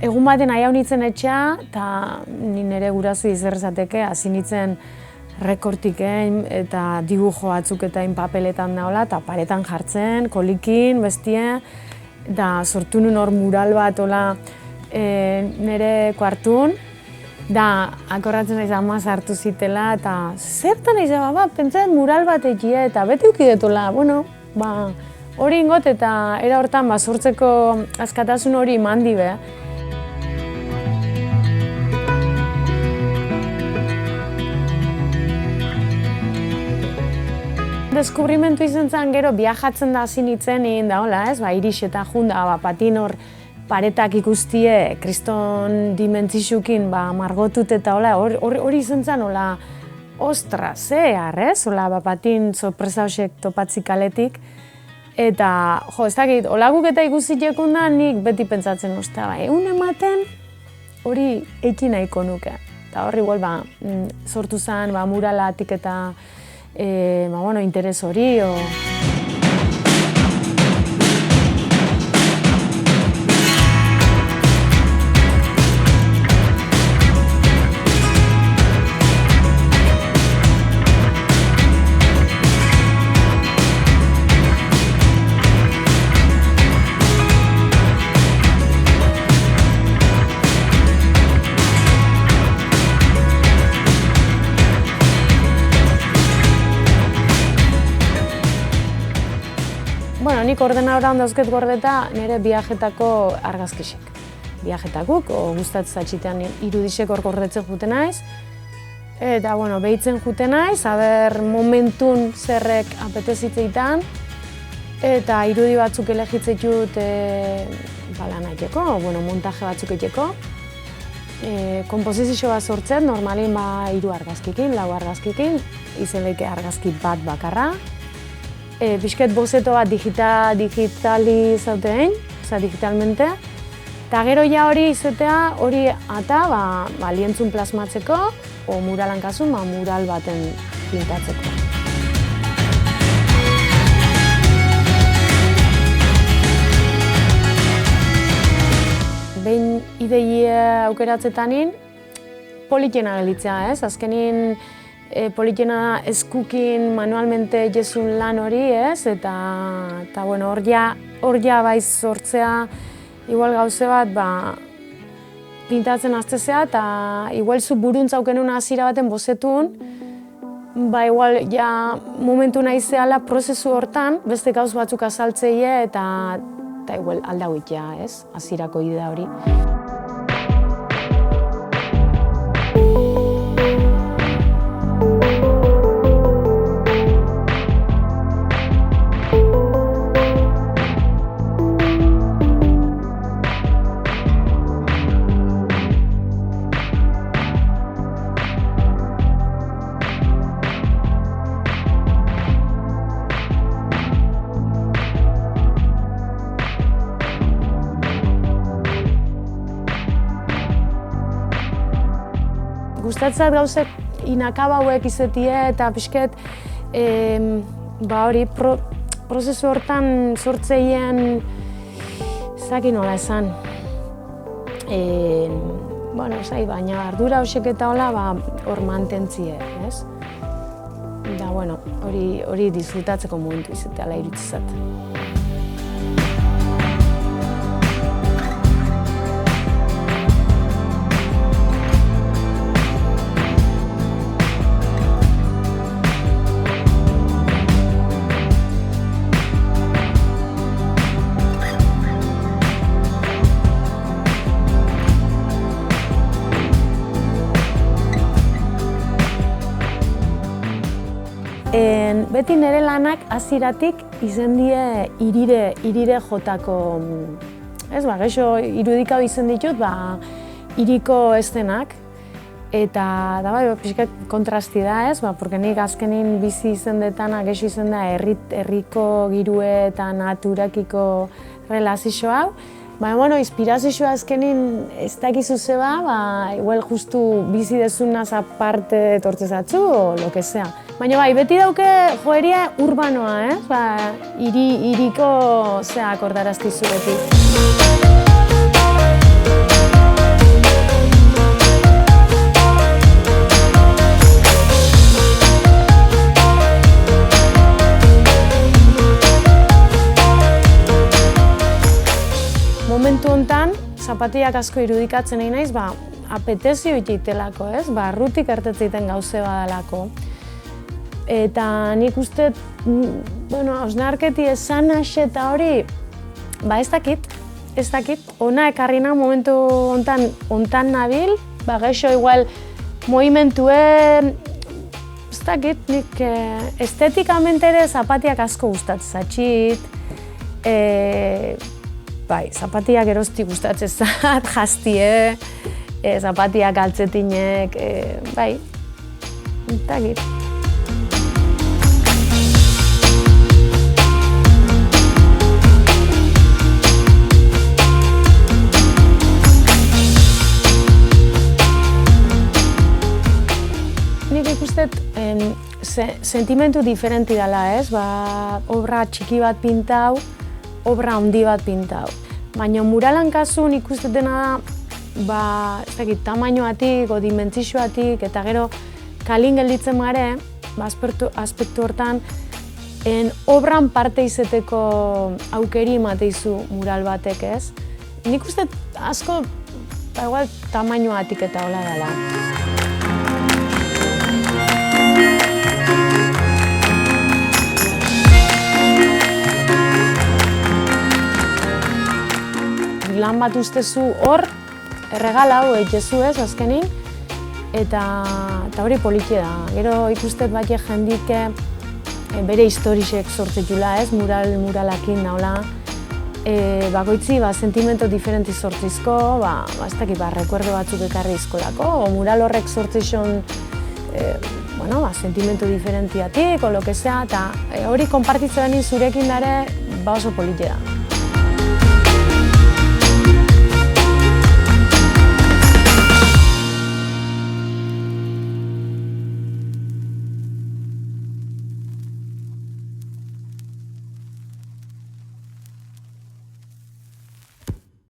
egun baten nahi hau nintzen etxea, eta nire guraso izerrezateke, hasi nintzen rekortik eta dibujo batzuk eta papeletan daola, eta paretan jartzen, kolikin, bestie, da sortu nuen hor mural bat ola nire kuartun, da akordatzen naiz ama sartu zitela, eta zertan naiz pentsatzen mural bat egie, eta beti ukidetola, bueno, hori ingot eta era hortan sortzeko askatasun hori eman dibe. Deskubrimentu izan zen gero viajatzen da hasi nintzen da hola, ez? Iris eta junda patin hor paretak ikustie kriston dimentsixukin margotut eta hola, hori izan zen hola, ostras, zehar, ez? Hola, patin sorpresa horiek topatzik kaletik. Eta, jo, ez dakit, hola guk eta ikusitekun da, nik beti pentsatzen ostea, egun ematen hori ekin nahiko nuke. Eta horri igual, sortu zen, muralatik eta interes hori. Bueno, nik ordenadoran dauzket gordeta nire viajetako argazkixek. Viajetakuk, gustatzen zatxitean irudixek hor gordetzen juten naiz. Eta, bueno, behitzen juten naiz, aber momentun zerrek apetezitzeetan. Eta irudi batzuk elegitzen jut lan egiteko, montaje batzuk egiteko. Konposizio bat sortzen, normalin 3 argazkikin, 4 argazkikin, izen lehike argazki bat bakarra. Pixket bozeto bat digitalizatein, digitalmente. Eta gero ja hori izatea, hori ata lientzun plasmatzeko, o muralan kasun, mural baten pintatzeko. Behin ideia aukeratzetanin, politena gelitzea, ez? Azkenin politena eskukin manualmente jesun lan hori, ez? Eta hor ja baiz sortzea, igual gauze bat, pintatzen aztezea, eta igual zu buruntza aukenun hasiera baten bozetun, igual ja momentu nahi zehala prozesu hortan, beste gauz batzuk azaltzeie, eta igual aldauit ja, ez? Hasierako idea hori. Gustatzat gauzek inakaba hauek izatie eta pixket hori prozesu hortan sortzeien zaki nola esan. Baina ardura horiek eta hola hor mantentzie, ez? Da, hori disfrutatzeko momentu izatea iritzizat. Beti nire lanak hasieratik izen die irire jotako, ez geixo irudikau izen ditut, iriko eszenak. Eta pixkat kontrasti da, ez? Porque nik azkenin bizi izendetan geixo izen da herriko girue eta naturakiko relazio hau. Inspirazioa azkenin ez dakizu zeba, igual justu bizi dezunaz aparte etortzezatzu, o lo que sea. Baina beti dauke joeria urbanoa, iriko akordaraztizu beti. momentu honetan, zapatiak asko irudikatzen nahi naiz, apetezio iteitelako, ez? Arrutik ertetzeiten gauze badalako. Eta nik uste, hausnarketi esan eta hori, ez dakit, ona ekarri nahi momentu hontan nabil, geixo igual movimentuen, ez dakit, nik estetikamente ere zapatiak asko gustatzen zatxit, zapatiak erosti gustatzen zat, jastie, zapatiak altzetinek, ez dakit. Nik ikustet sentimentu diferenti dela, ez? Obra txiki bat pintau, obra handi bat pintau. Baina muralan kasun ikustet dena da, ez dakit, tamainoatik, dimentsizioatik, eta gero kalin gelditzen gare, aspektu hortan, obran parte izeteko aukeri emateizu mural batek, ez? Nik uste asko, igual, tamainoatik eta hola dela. Lan bat ustezu hor, erregal hau egitezu ez, azkenin, eta hori politia da. Gero ikustet batek jendike bere historisek sortzezula ez, muralakin nahola. Bakoitzi sentimento diferenti sortzizko, ez dakit, rekuerdo batzuk ekarri izkolako, o mural horrek sortzizun sentimento diferentiatik, o lo que sea, eta hori konpartitzen zurekin dare oso politia da.